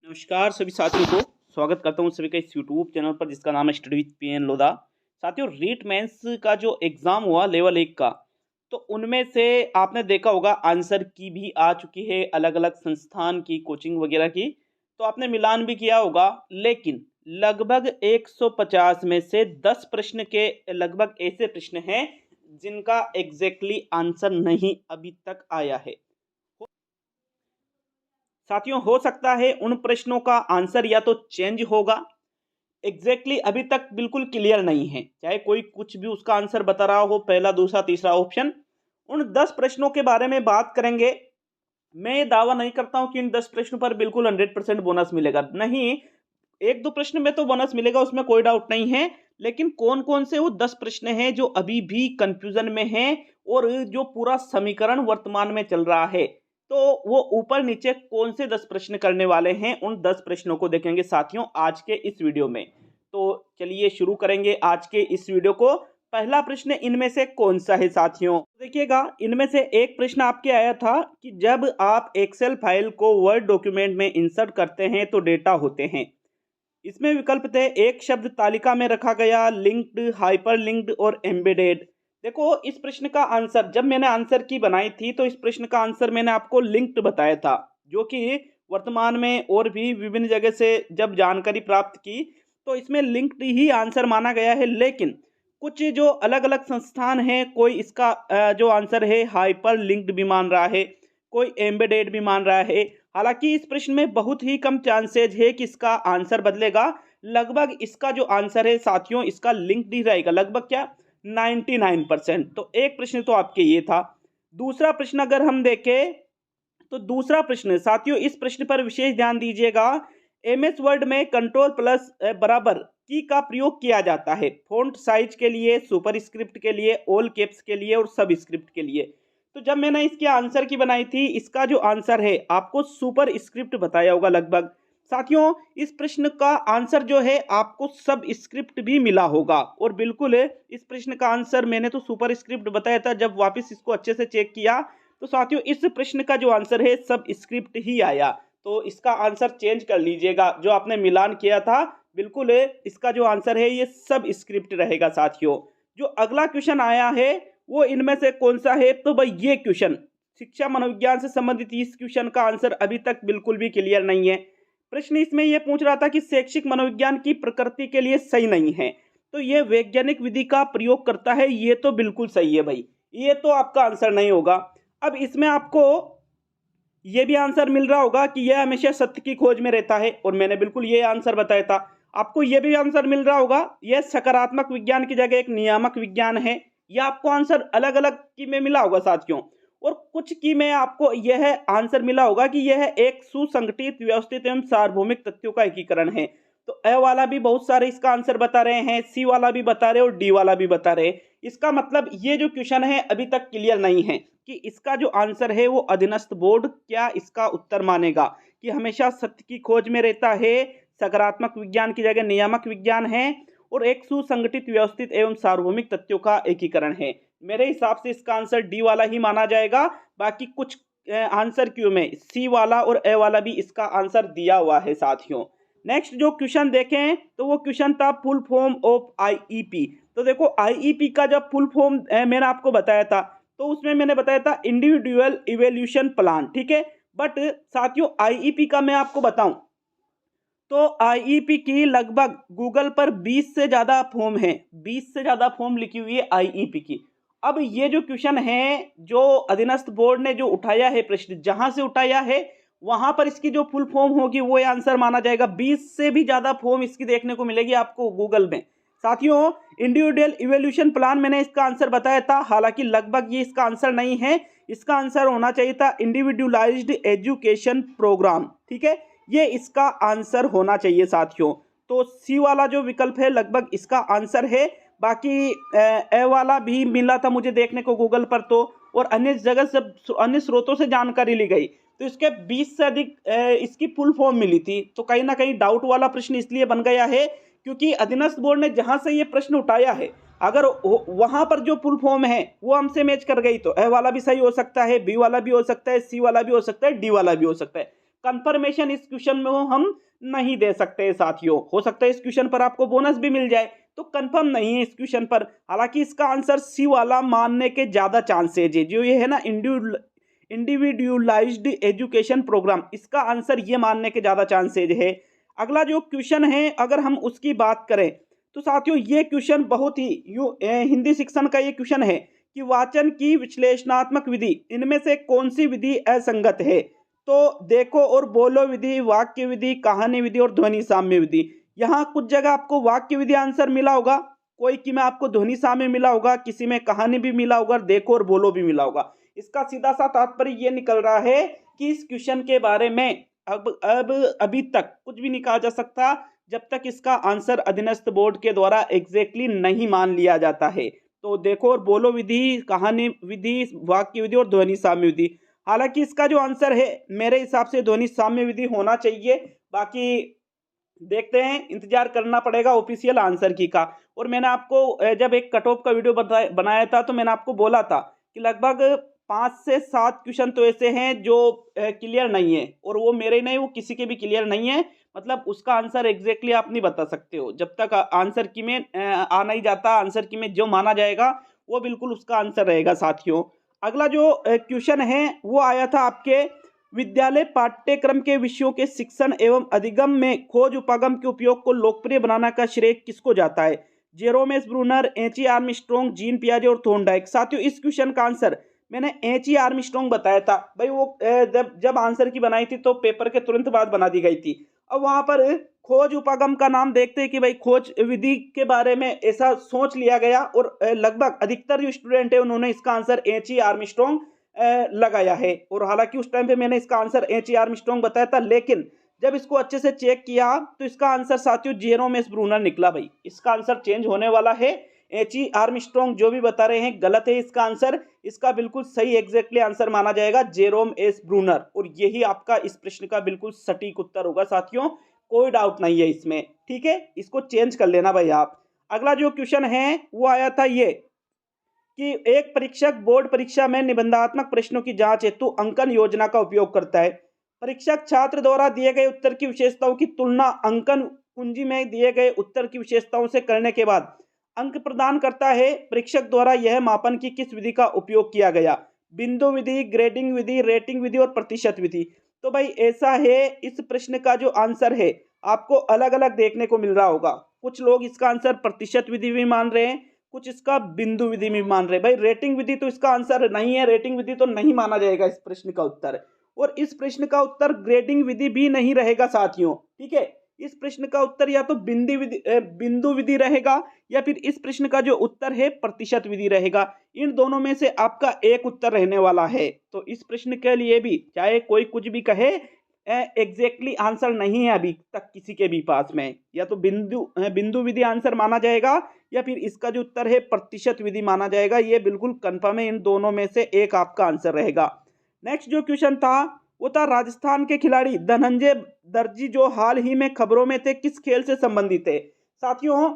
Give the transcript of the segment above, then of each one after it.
नमस्कार सभी साथियों को स्वागत करता हूं सभी का इस यूट्यूब चैनल पर जिसका नाम है स्टडी विद पीएन लोधा। साथियों, रीट मेंस का जो एग्ज़ाम हुआ लेवल 1 का, तो उनमें से आपने देखा होगा आंसर की भी आ चुकी है अलग अलग संस्थान की, कोचिंग वगैरह की, तो आपने मिलान भी किया होगा। लेकिन लगभग 150 में से 10 प्रश्न के लगभग ऐसे प्रश्न हैं जिनका एग्जैक्टली आंसर नहीं अभी तक आया है। साथियों, हो सकता है उन प्रश्नों का आंसर या तो चेंज होगा, अभी तक बिल्कुल क्लियर नहीं है, चाहे कोई कुछ भी उसका आंसर बता रहा हो, पहला दूसरा तीसरा ऑप्शन। उन 10 प्रश्नों के बारे में बात करेंगे। मैं ये दावा नहीं करता हूं कि इन 10 प्रश्नों पर बिल्कुल 100% बोनस मिलेगा, नहीं। एक दो प्रश्न में तो बोनस मिलेगा, उसमें कोई डाउट नहीं है। लेकिन कौन कौन से वो 10 प्रश्न हैं जो अभी भी कंफ्यूजन में हैं और जो पूरा समीकरण वर्तमान में चल रहा है, तो वो ऊपर नीचे कौन से 10 प्रश्न करने वाले हैं, उन 10 प्रश्नों को देखेंगे साथियों आज के इस वीडियो में। तो चलिए शुरू करेंगे आज के इस वीडियो को। पहला प्रश्न इनमें से कौन सा है साथियों, देखिएगा। इनमें से एक प्रश्न आपके आया था कि जब आप एक्सेल फाइल को वर्ड डॉक्यूमेंट में इंसर्ट करते हैं तो डेटा होते हैं। इसमें विकल्प थे, एक शब्द तालिका में रखा गया, लिंक्ड, हाइपर लिंक्ड और एम्बेडेड। देखो, इस प्रश्न का आंसर जब मैंने आंसर की बनाई थी तो इस प्रश्न का आंसर मैंने आपको लिंक्ड बताया था, जो कि वर्तमान में और भी विभिन्न जगह से जब जानकारी प्राप्त की तो इसमें लिंक्ड ही आंसर माना गया है। लेकिन कुछ जो अलग अलग संस्थान हैं, कोई इसका जो आंसर है हाइपर लिंक्ड भी मान रहा है, कोई एम्बेडेड भी मान रहा है। हालांकि इस प्रश्न में बहुत ही कम चांसेज है कि इसका आंसर बदलेगा। लगभग इसका जो आंसर है साथियों, इसका लिंक्ड ही रहेगा, लगभग क्या 99%। तो एक प्रश्न तो आपके ये था। दूसरा प्रश्न अगर हम देखें तो दूसरा प्रश्न साथियों, इस प्रश्न पर विशेष ध्यान दीजिएगा। एमएस वर्ड में कंट्रोल प्लस बराबर की का प्रयोग किया जाता है फॉन्ट साइज के लिए, सुपर स्क्रिप्ट के लिए, ऑल कैप्स के लिए और सब स्क्रिप्ट के लिए। तो जब मैंने इसके आंसर की बनाई थी, इसका जो आंसर है आपको सुपर स्क्रिप्ट बताया होगा लगभग। साथियों, इस प्रश्न का आंसर जो है आपको सब स्क्रिप्ट भी मिला होगा, और बिल्कुल इस प्रश्न का आंसर मैंने तो सुपर स्क्रिप्ट बताया था। जब वापस इसको अच्छे से चेक किया तो साथियों इस प्रश्न का जो आंसर है सब स्क्रिप्ट ही आया। तो इसका आंसर चेंज कर लीजिएगा, जो आपने मिलान किया था बिल्कुल इसका जो आंसर है ये सब स्क्रिप्ट रहेगा साथियों। जो अगला क्वेश्चन आया है वो इनमें से कौन सा है, तो भाई ये क्वेश्चन शिक्षा मनोविज्ञान से संबंधित, इस क्वेश्चन का आंसर अभी तक बिल्कुल भी क्लियर नहीं है। प्रश्न इसमें यह पूछ रहा था कि शैक्षिक मनोविज्ञान की प्रकृति के लिए सही नहीं है, तो ये वैज्ञानिक विधि का प्रयोग करता है, ये तो बिल्कुल सही है भाई, ये तो आपका आंसर नहीं होगा। अब इसमें आपको ये भी आंसर मिल रहा होगा कि यह हमेशा सत्य की खोज में रहता है, और मैंने बिल्कुल ये आंसर बताया था। आपको ये भी आंसर मिल रहा होगा यह सकारात्मक विज्ञान की जगह एक नियामक विज्ञान है। यह आपको आंसर अलग अलग की में मिला होगा साथियों, और कुछ की में आपको यह आंसर मिला होगा कि यह एक सुसंगठित, व्यवस्थित एवं सार्वभौमिक तथ्यों का एकीकरण है। तो ए वाला भी बहुत सारे इसका आंसर बता रहे हैं, सी वाला भी बता रहे और डी वाला भी बता रहे। इसका मतलब ये जो क्वेश्चन है अभी तक क्लियर नहीं है कि इसका जो आंसर है वो अधीनस्थ बोर्ड क्या इसका उत्तर मानेगा कि हमेशा सत्य की खोज में रहता है, सकारात्मक विज्ञान की जगह नियामक विज्ञान है, और एक सुसंगठित, व्यवस्थित एवं सार्वभौमिक तथ्यों का एकीकरण है। मेरे हिसाब से इसका आंसर डी वाला ही माना जाएगा। बाकी कुछ आंसर क्यों में सी वाला और ए वाला भी इसका आंसर दिया हुआ है साथियों। नेक्स्ट जो क्वेश्चन देखें तो वो क्वेश्चन था फुल फॉर्म ऑफ आईईपी। तो देखो, आईईपी का जब फुल फॉर्म मैंने आपको बताया था तो उसमें मैंने बताया था इंडिविजुअल इवोल्यूशन प्लान, ठीक है। बट साथियों आईईपी का मैं आपको बताऊं तो आईईपी की लगभग गूगल पर 20 से ज़्यादा फॉर्म है, 20 से ज़्यादा फॉर्म लिखी हुई है आईईपी की। अब ये जो क्वेश्चन है जो अधीनस्थ बोर्ड ने जो उठाया है प्रश्न, जहां से उठाया है वहां पर इसकी जो फुल फॉर्म होगी वो आंसर माना जाएगा। 20 से भी ज़्यादा फॉर्म इसकी देखने को मिलेगी आपको गूगल में साथियों। इंडिविजुअल इवोल्यूशन प्लान मैंने इसका आंसर बताया था, हालांकि लगभग ये इसका आंसर नहीं है। इसका आंसर होना चाहिए था इंडिविजुअलाइज्ड एजुकेशन प्रोग्राम, ठीक है, ये इसका आंसर होना चाहिए साथियों। तो सी वाला जो विकल्प है लगभग इसका आंसर है। बाकी ए वाला भी मिला था मुझे देखने को गूगल पर, तो और अन्य जगह से, अन्य स्रोतों से जानकारी ली गई तो इसके 20 से अधिक इसकी फुल फॉर्म मिली थी। तो कहीं ना कहीं डाउट वाला प्रश्न इसलिए बन गया है क्योंकि अधीनस्थ बोर्ड ने जहां से ये प्रश्न उठाया है, अगर वहां पर जो फुल फॉर्म है वो हमसे मैच कर गई तो ए वाला भी सही हो सकता है, बी वाला भी हो सकता है, सी वाला भी हो सकता है, डी वाला भी हो सकता है। कंफर्मेशन इस क्वेश्चन में हम नहीं दे सकते साथियों। हो सकता है इस क्वेश्चन पर आपको बोनस भी मिल जाए, तो कंफर्म नहीं है इस क्वेश्चन पर। हालांकि इसका आंसर सी वाला मानने के ज्यादा चांसेज है, जो ये है ना इंडिविजुअलाइज्ड एजुकेशन प्रोग्राम, इसका आंसर ये मानने के ज्यादा चांसेज है। अगला जो क्वेश्चन है अगर हम उसकी बात करें तो साथियों ये क्वेश्चन बहुत ही हिंदी शिक्षण का ये क्वेश्चन है कि वाचन की विश्लेषणात्मक विधि इनमें से कौन सी विधि असंगत है। तो देखो और बोलो विधि, वाक्य विधि, कहानी विधि और ध्वनि साम्य विधि। यहाँ कुछ जगह आपको वाक्य विधि आंसर मिला होगा, कोई कि में आपको ध्वनि साम्य मिला होगा, किसी में कहानी भी मिला होगा, देखो और बोलो भी मिला होगा। इसका सीधा सा तात्पर्य ये निकल रहा है कि इस क्वेश्चन के बारे में अब अभी तक कुछ भी नहीं कहा जा सकता जब तक इसका आंसर अधीनस्थ बोर्ड के द्वारा एग्जैक्टली नहीं मान लिया जाता है। तो देखो और बोलो विधि, कहानी विधि, वाक्य विधि और ध्वनि साम्य विधि। हालांकि इसका जो आंसर है मेरे हिसाब से ध्वनि साम्य विधि होना चाहिए, बाकी देखते हैं, इंतजार करना पड़ेगा ऑफिशियल आंसर की का। और मैंने आपको जब एक कट ऑफ का वीडियो बनाया था तो मैंने आपको बोला था कि लगभग 5 से 7 क्वेश्चन तो ऐसे हैं जो क्लियर नहीं है, और वो मेरे नहीं, वो किसी के भी क्लियर नहीं है। मतलब उसका आंसर एग्जैक्टली आप नहीं बता सकते हो जब तक आंसर की में आ नहीं जाता। आंसर की में जो माना जाएगा वो बिल्कुल उसका आंसर रहेगा साथियों। अगला जो क्वेश्चन है वो आया था आपके विद्यालय पाठ्यक्रम के विषयों के शिक्षण एवं अधिगम में खोज उपागम के उपयोग को लोकप्रिय बनाने का श्रेय किसको जाता है। Jerome S Bruner, H E Armstrong, Jean पियाजे और थॉर्नडाइक। साथियों इस क्वेश्चन का आंसर मैंने एच ई आर्मस्ट्रॉन्ग बताया था भाई, वो जब आंसर की बनाई थी तो पेपर के तुरंत बाद बना दी गई थी। अब वहां पर खोज उपागम का नाम देखते हैं कि भाई खोज विधि के बारे में ऐसा सोच लिया गया, और लगभग अधिकतर जो स्टूडेंट है उन्होंने इसका आंसर एच ई आर्मस्ट्रॉन्ग लगाया है। और हालांकि उस टाइम पे मैंने इसका आंसर एच ई आर्मस्ट्रॉन्ग बताया था, लेकिन जब इसको अच्छे से चेक किया तो इसका आंसर साथियों जेरोम एस ब्रूनर निकला। भाई इसका आंसर चेंज होने वाला है। एच ई आर्मस्ट्रॉन्ग जो भी बता रहे हैं गलत है इसका आंसर। इसका बिल्कुल सही एग्जैक्टली आंसर माना जाएगा जेरोम एस ब्रूनर, और यही आपका इस प्रश्न का बिल्कुल सटीक उत्तर होगा साथियों, कोई डाउट नहीं है इसमें। ठीक है, इसको चेंज कर लेना भाई आप। अगला जो क्वेश्चन है वो आया था ये कि एक परीक्षक बोर्ड परीक्षा में निबंधात्मक प्रश्नों की जांच हेतु अंकन योजना का उपयोग करता है। परीक्षक छात्र द्वारा दिए गए उत्तर की विशेषताओं की तुलना अंकन कुंजी में दिए गए उत्तर की विशेषताओं से करने के बाद अंक प्रदान करता है। परीक्षक द्वारा यह मापन की किस विधि का उपयोग किया गया। बिंदु विधि, ग्रेडिंग विधि, रेटिंग विधि और प्रतिशत विधि। तो भाई ऐसा है, इस प्रश्न का जो आंसर है आपको अलग अलग देखने को मिल रहा होगा। कुछ लोग इसका आंसर प्रतिशत विधि भी मान रहे हैं, कुछ इसका बिंदु विधि भी मान रहे हैं। भाई रेटिंग विधि तो इसका आंसर नहीं है, रेटिंग विधि तो नहीं माना जाएगा इस प्रश्न का उत्तर, और इस प्रश्न का उत्तर ग्रेडिंग विधि भी नहीं रहेगा साथियों। ठीक है, इस प्रश्न का उत्तर या तो बिंदु विधि रहेगा, या फिर इस प्रश्न का जो उत्तर है प्रतिशत विधि रहेगा। इन दोनों में से आपका एक उत्तर रहने वाला है। तो इस प्रश्न के लिए भी चाहे कोई कुछ भी कहे, एग्जैक्टली आंसर नहीं है अभी तक किसी के भी पास में। या तो बिंदु विधि आंसर माना जाएगा, या फिर इसका जो उत्तर है प्रतिशत विधि माना जाएगा। ये बिल्कुल कंफर्म है, इन दोनों में से एक आपका आंसर रहेगा। नेक्स्ट जो क्वेश्चन था वो था राजस्थान के खिलाड़ी धनंजय दर्जी जो हाल ही में खबरों में थे किस खेल से संबंधित है। साथियों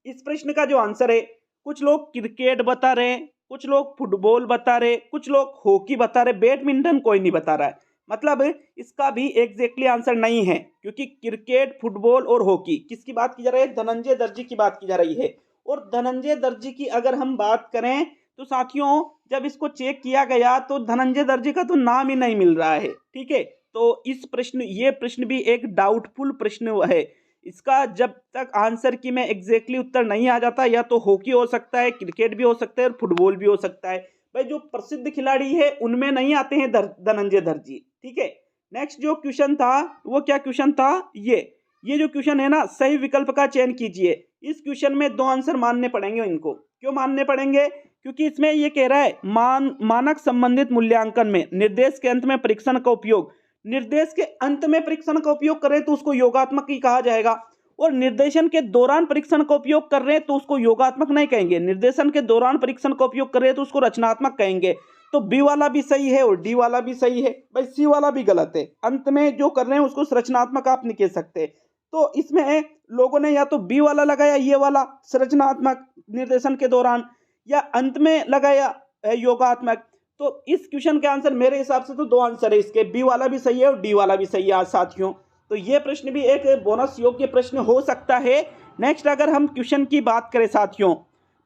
इस प्रश्न का जो आंसर है, कुछ लोग क्रिकेट बता रहे, कुछ लोग फुटबॉल बता रहे, कुछ लोग हॉकी बता रहे, बैडमिंटन कोई नहीं बता रहा है। मतलब इसका भी एग्जैक्टली आंसर नहीं है, क्योंकि क्रिकेट, फुटबॉल और हॉकी किसकी बात की जा रही है, धनंजय दर्जी की बात की जा रही है। और धनंजय दर्जी की अगर हम बात करें तो साथियों जब इसको चेक किया गया तो धनंजय दर्जी का तो नाम ही नहीं मिल रहा है। ठीक है, तो ये प्रश्न भी एक डाउटफुल प्रश्न है। इसका जब तक आंसर की में एग्जैक्टली उत्तर नहीं आ जाता, या तो हॉकी हो सकता है, क्रिकेट भी हो सकता है और फुटबॉल भी हो सकता है। भाई जो प्रसिद्ध खिलाड़ी है उनमें नहीं आते हैं धनंजय दर्जी। ठीक है, नेक्स्ट जो क्वेश्चन था वो क्या क्वेश्चन था, ये जो क्वेश्चन है ना, सही विकल्प का चयन कीजिए। इस क्वेश्चन में 2 आंसर मानने पड़ेंगे। इनको क्यों मानने पड़ेंगे, क्योंकि इसमें ये कह रहा है मानक संबंधित मूल्यांकन में निर्देश के अंत में परीक्षण का उपयोग, निर्देश के अंत में परीक्षण का उपयोग करें तो उसको योगात्मक ही कहा जाएगा, और निर्देशन के दौरान परीक्षण का उपयोग कर रहे हैं तो उसको योगात्मक नहीं कहेंगे। निर्देशन के दौरान परीक्षण का उपयोग कर रहे हैं तो उसको रचनात्मक कहेंगे। तो बी वाला भी सही है और डी वाला भी सही है, भाई सी वाला भी गलत है। अंत में जो कर रहे हैं उसको रचनात्मक आप नहीं कह सकते। तो इसमें लोगों ने या तो बी वाला लगाया, ये वाला संरचनात्मक निर्देशन के दौरान, या अंत में लगाया योगात्मक। तो इस क्वेश्चन के आंसर मेरे हिसाब से तो दो आंसर है इसके, बी वाला भी सही है और डी वाला भी सही है आज साथियों। तो ये प्रश्न भी एक बोनस योग्य प्रश्न हो सकता है। नेक्स्ट अगर हम क्वेश्चन की बात करें साथियों,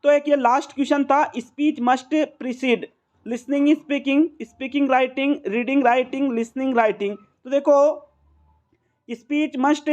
तो एक ये लास्ट क्वेश्चन था, speech must preceded listening speaking, speaking writing, reading writing, listening writing. तो देखो स्पीच मस्ट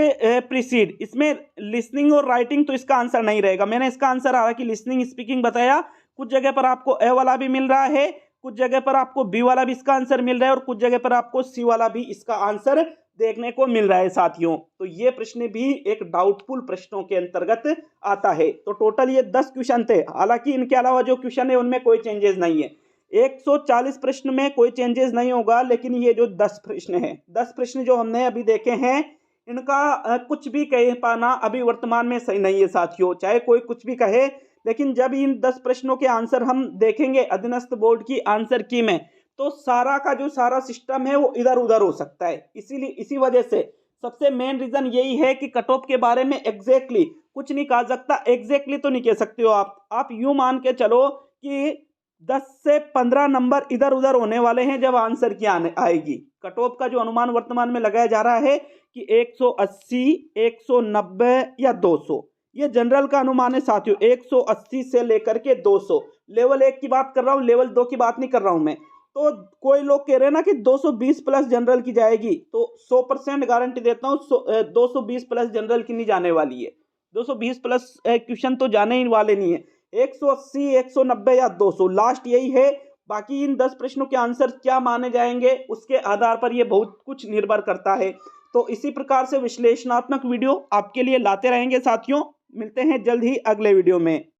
प्रीसीड, इसमें लिसनिंग और राइटिंग तो इसका आंसर नहीं रहेगा। मैंने इसका आंसर हालांकि लिसनिंग स्पीकिंग बताया, कुछ जगह पर आपको ए वाला भी मिल रहा है, कुछ जगह पर आपको बी वाला भी इसका आंसर मिल रहा है और कुछ जगह पर आपको सी वाला भी इसका आंसर देखने को मिल रहा है साथियों। तो ये प्रश्न भी एक डाउटफुल प्रश्नों के अंतर्गत आता है। तो टोटल ये 10 क्वेश्चन थे, हालांकि इनके अलावा जो क्वेश्चन है उनमें कोई चेंजेस नहीं है। 140 प्रश्न में कोई चेंजेस नहीं होगा, लेकिन ये जो 10 प्रश्न है, 10 प्रश्न जो हमने अभी देखे हैं, इनका कुछ भी कह पाना अभी वर्तमान में सही नहीं है साथियों। चाहे कोई कुछ भी कहे, लेकिन जब इन 10 प्रश्नों के आंसर हम देखेंगे अधीनस्थ बोर्ड की आंसर की में, तो सारा का जो सारा सिस्टम है वो इधर उधर हो सकता है। इसीलिए इसी वजह से सबसे मेन रीजन यही है कि कट ऑफ के बारे में एग्जैक्टली कुछ नहीं कहा सकता। एग्जैक्टली तो नहीं कह सकते हो आप यूं मान के चलो कि 10 से 15 नंबर इधर उधर होने वाले हैं जब आंसर की आएगी। कट ऑफ का जो अनुमान वर्तमान में लगाया जा रहा है कि 180, 190 या 200, ये जनरल का अनुमान है साथियों। 180 से लेकर के 200, लेवल 1 की बात कर रहा हूँ, लेवल 2 की बात नहीं कर रहा हूँ मैं। तो कोई लोग कह रहे हैं ना कि 220 प्लस जनरल की जाएगी, तो 100% गारंटी देता हूँ 220 प्लस जनरल की नहीं जाने वाली है। 220 प्लस क्वेश्चन तो जाने ही वाले नहीं है। 180, 190 या 200 लास्ट यही है। बाकी इन 10 प्रश्नों के आंसर क्या माने जाएंगे उसके आधार पर ये बहुत कुछ निर्भर करता है। तो इसी प्रकार से विश्लेषणात्मक वीडियो आपके लिए लाते रहेंगे साथियों। मिलते हैं जल्द ही अगले वीडियो में।